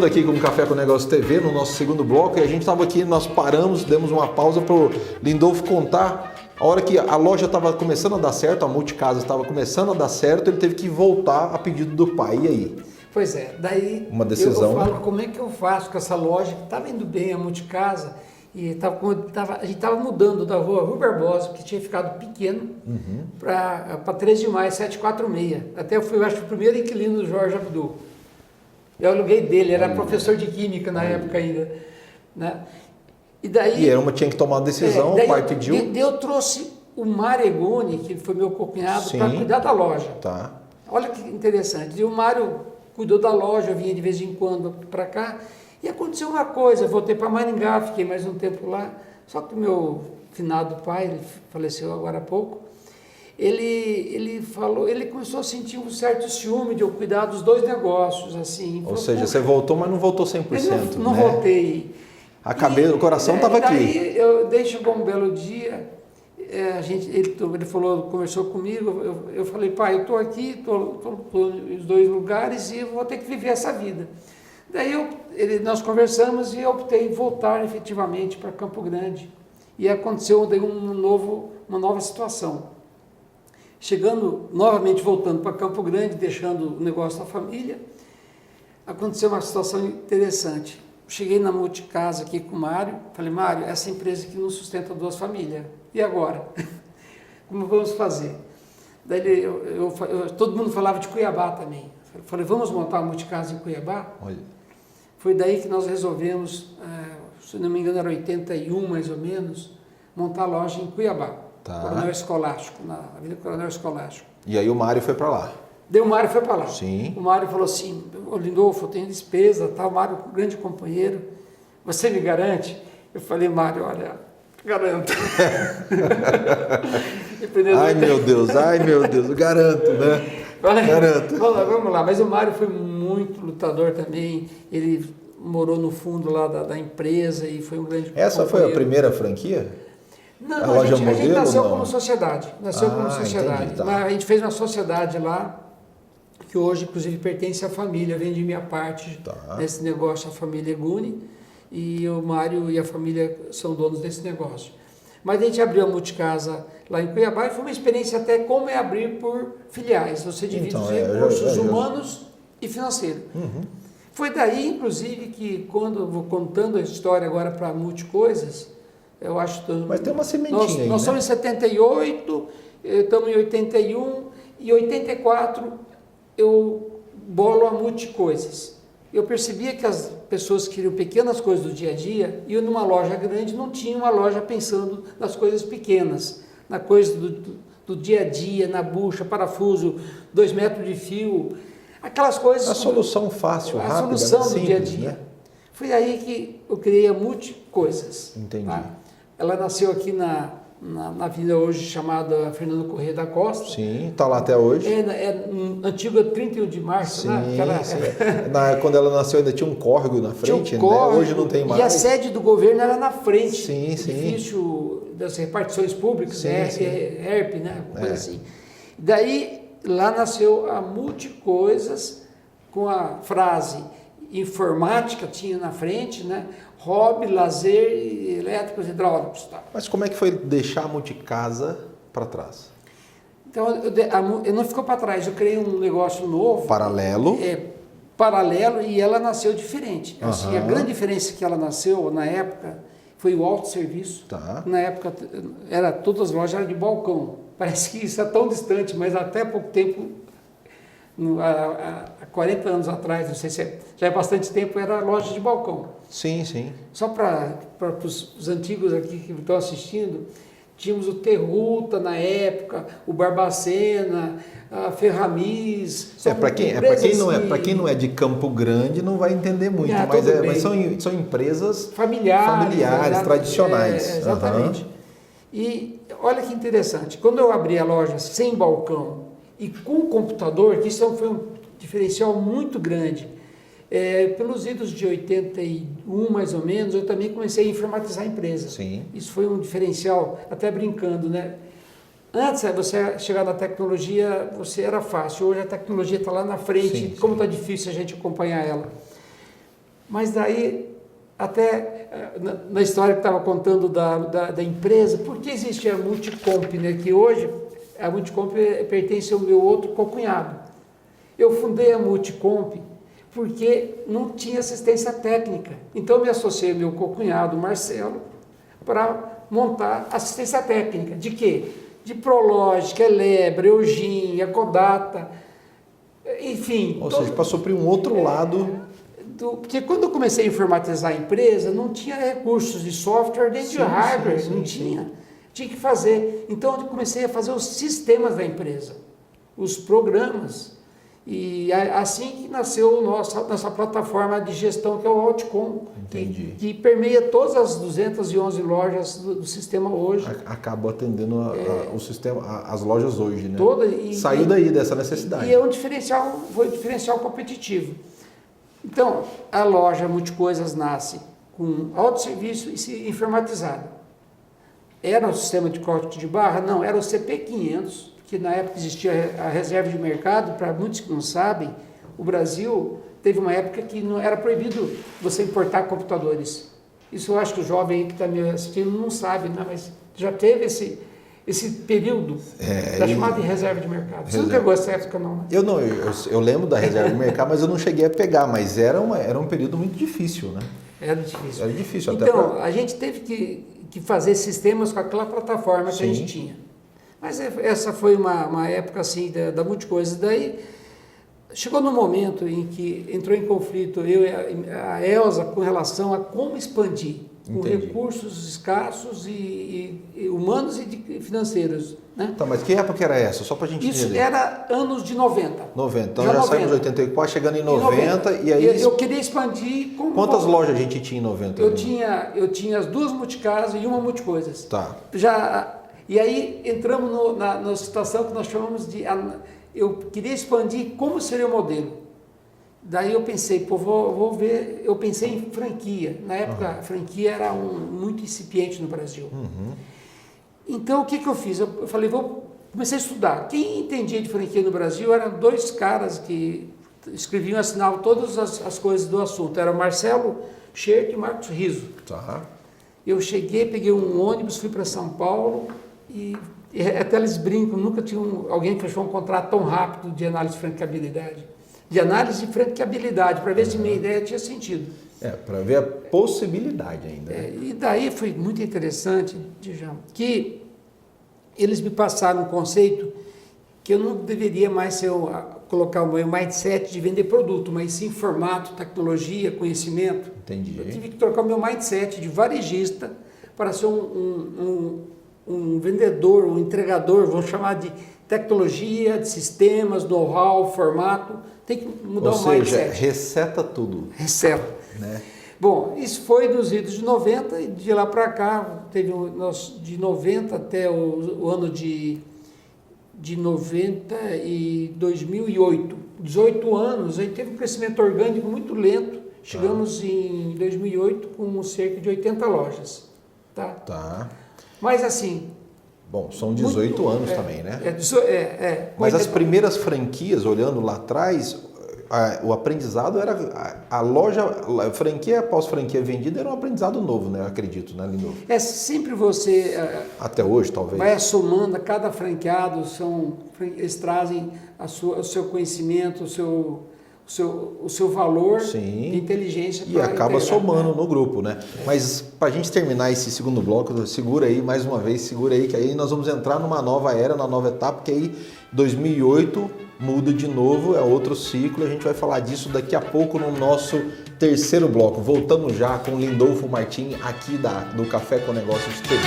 voltando aqui com o Café com Negócio TV, no nosso segundo bloco, e a gente estava aqui, nós paramos, demos uma pausa para o Lindolfo contar a hora que a loja estava começando a dar certo, a Multicasa estava começando a dar certo, ele teve que voltar a pedido do pai, e aí? Pois é, daí uma decisão. Eu falo, como é que eu faço com essa loja que estava indo bem, a Multicasa, e a gente estava mudando da Rua Barbosa, que tinha ficado pequeno, para 13 de maio, 746. Até eu fui, acho, o primeiro inquilino do Jorge Abdul. Eu aluguei dele, era professor de química na época ainda. Né? E daí... tinha que tomar uma decisão, o pai pediu... Eu trouxe o Mário Egoni, que foi meu cunhado, para cuidar da loja. Tá. Olha que interessante. E o Mário cuidou da loja, eu vinha de vez em quando para cá. E aconteceu uma coisa, eu voltei para Maringá, fiquei mais um tempo lá. Só que o meu finado pai, ele faleceu agora há pouco, ele começou a sentir um certo ciúme de eu cuidar dos dois negócios, assim. Ou seja, você voltou, mas não voltou 100%, não voltei. A cabeça, o coração estava aqui. Daí chegou um belo dia, ele falou, conversou comigo, eu falei, pai, eu estou aqui, estou nos dois lugares e eu vou ter que viver essa vida. Daí nós conversamos e eu optei em voltar efetivamente para Campo Grande. E aconteceu daí uma nova situação. Voltando para Campo Grande, deixando o negócio da família, aconteceu uma situação interessante. Cheguei na Multicasa aqui com o Mário, falei, Mário, essa empresa aqui não sustenta duas famílias. E agora? Como vamos fazer? Daí todo mundo falava de Cuiabá também. Falei, vamos montar a Multicasa em Cuiabá? Olha. Foi daí que nós resolvemos, se não me engano era 81 mais ou menos, montar a loja em Cuiabá. Tá. Coronel Escolástico, na Avenida Coronel Escolástico. E aí o Mário foi para lá? Daí o Mário foi para lá. Sim. O Mário falou assim, Lindolfo, eu tenho despesa, tá? O Mário, grande companheiro, você me garante? Eu falei, Mário, olha, garanto. Ai meu Deus, garanto, né? Garanto. Vamos lá, mas o Mário foi muito lutador também, ele morou no fundo lá da empresa e foi um grande Essa companheiro. foi a primeira franquia? Não, a gente nasceu como sociedade. Entendi, tá. A gente fez uma sociedade lá, que hoje, inclusive, pertence à família, vem de minha parte nesse negócio, a família Eguni, e o Mário e a família são donos desse negócio. Mas a gente abriu a Multicasa lá em Cuiabá e foi uma experiência até como é abrir por filiais. Você divide os recursos humanos e financeiros. Foi daí, inclusive, que quando eu vou contando a história agora para Multicoisas, eu acho que... Mas tem uma sementinha aí, nós somos em 78, estamos em 81, e 84 eu bolo a Multicoisas. Eu percebia que as pessoas queriam pequenas coisas do dia a dia, e numa loja grande não tinha uma loja pensando nas coisas pequenas, na coisa do dia a dia, na bucha, parafuso, 2 metros de fio, aquelas coisas... A solução fácil, rápida, a solução simples, do dia a dia. Né? Foi aí que eu criei a Multicoisas. Entendi. Tá? Ela nasceu aqui na avenida hoje chamada Fernando Corrêa da Costa. Sim, está lá até hoje. Antiga 31 de março, sim, né? Sim. Quando ela nasceu ainda tinha um córrego na frente, córrego, né? Hoje não tem mais. E a sede do governo era na frente. Sim. Edifício das repartições públicas, ERP, né? Coisa assim. Daí, lá nasceu a Multicoisas, com a frase informática, tinha na frente, né? Hobby, lazer, elétricos, hidráulicos. Tá. Mas como é que foi deixar a Multicasa para trás? Então, eu não ficou para trás, eu criei um negócio novo. Paralelo. Paralelo, e ela nasceu diferente. Assim, a grande diferença que ela nasceu na época foi o autosserviço. Tá. Na época, todas as lojas eram de balcão. Parece que isso é tão distante, mas até pouco tempo, há 40 anos atrás, não sei se já é bastante tempo, era loja de balcão. Sim. Só para os antigos aqui que estão assistindo, tínhamos o Terruta na época, o Barbacena, a Ferramis. Para quem não é de Campo Grande não vai entender muito, mas são empresas familiares tradicionais. Exatamente. E olha que interessante, quando eu abri a loja sem balcão e com computador, que isso foi um diferencial muito grande, pelos idos de 81 mais ou menos, eu também comecei a informatizar a empresa. Sim. Isso foi um diferencial, até brincando, né? Antes, você chegar na tecnologia, era fácil. Hoje a tecnologia está lá na frente, como está difícil a gente acompanhar ela. Mas daí, até na história que estava contando da empresa, por que existe a Multicomp, né? Que hoje a Multicomp pertence ao meu outro cocunhado. Eu fundei a Multicomp porque não tinha assistência técnica. Então eu me associei ao meu cocunhado, Marcelo, para montar assistência técnica. De quê? De Prológica, Elebra, Eugin, Ecodata, enfim. Ou seja, passou por um outro lado. Porque quando eu comecei a informatizar a empresa, não tinha recursos de software nem de hardware, não tinha. Tinha que fazer. Então eu comecei a fazer os sistemas da empresa, os programas. E assim que nasceu nossa plataforma de gestão, que é o Outcom, que permeia todas as 211 lojas do sistema hoje. Acabou atendendo o sistema, as lojas hoje, né? Saiu daí dessa necessidade. E foi um diferencial competitivo. Então, a loja Multicoisas nasce com autosserviço e informatizada. Era um sistema de código de barra? Não, era o CP500, que na época existia a reserva de mercado. Para muitos que não sabem, o Brasil teve uma época que não era proibido você importar computadores. Isso eu acho que o jovem que está me assistindo não sabe, né? Mas já teve esse período da chamada de reserva de mercado. Você não pegou essa época, não, né? Eu lembro da reserva de mercado, mas eu não cheguei a pegar. Mas era um período muito difícil, né? Era difícil. Era difícil. Então, a gente teve que fazer sistemas com aquela plataforma que a gente tinha. Mas essa foi uma época assim da Multicoisas. Daí chegou no momento em que entrou em conflito eu e a Elza com relação a como expandir com recursos escassos e humanos e financeiros. Né? Tá, mas que época era essa? Só para a gente entender. Isso era anos de 90. 90. Então já saímos de 84, chegando em 90. E aí eu queria expandir. Quantas lojas a gente tinha em 90? Eu tinha as 2 Multicasas e uma Multicoisas. Tá. E aí entramos na situação que nós chamamos de... Eu queria expandir como seria o modelo. Daí eu pensei, vou ver... Eu pensei em franquia. Na época, a franquia era muito incipiente no Brasil. Então, o que eu fiz? Eu falei, comecei a estudar. Quem entendia de franquia no Brasil eram 2 caras que escreviam e assinavam todas as coisas do assunto. Era o Marcelo Scherk e Marcos Riso. Tá. Eu cheguei, peguei um ônibus, fui para São Paulo e até eles brincam, nunca tinha alguém que fechou um contrato tão rápido de análise de franqueabilidade. De análise de franqueabilidade, para ver se minha ideia tinha sentido. Para ver a possibilidade ainda. E daí foi muito interessante, Djalma, que eles me passaram um conceito que eu não deveria mais colocar o meu mindset de vender produto, mas sim formato, tecnologia, conhecimento. Entendi. Eu tive que trocar o meu mindset de varejista para ser um vendedor, um entregador, vamos chamar de tecnologia, de sistemas, know-how, formato. Tem que mudar o mindset. Ou seja, reseta tudo. Reseta. Né? Bom, isso foi nos idos de 90 e de lá para cá, de 90 até o ano de 90 e 2008. 18 anos, a gente teve um crescimento orgânico muito lento. Chegamos em 2008 com cerca de 80 lojas. Tá. Mas assim... Bom, são 18 anos também, né? Mas 80... as primeiras franquias, olhando lá atrás, o aprendizado era... A loja, a franquia após franquia vendida era um aprendizado novo, né? Eu acredito, né, Lindolfo? Sempre você... Até hoje, talvez. Vai somando a cada franqueado, eles trazem o seu conhecimento, o seu valor de inteligência. E acaba somando no grupo, né? Mas para a gente terminar esse segundo bloco, segura aí mais uma vez, que aí nós vamos entrar numa nova era, numa nova etapa, que aí 2008 muda de novo, é outro ciclo, a gente vai falar disso daqui a pouco no nosso terceiro bloco. Voltamos já com Lindolfo Martins aqui do Café com Negócios TV.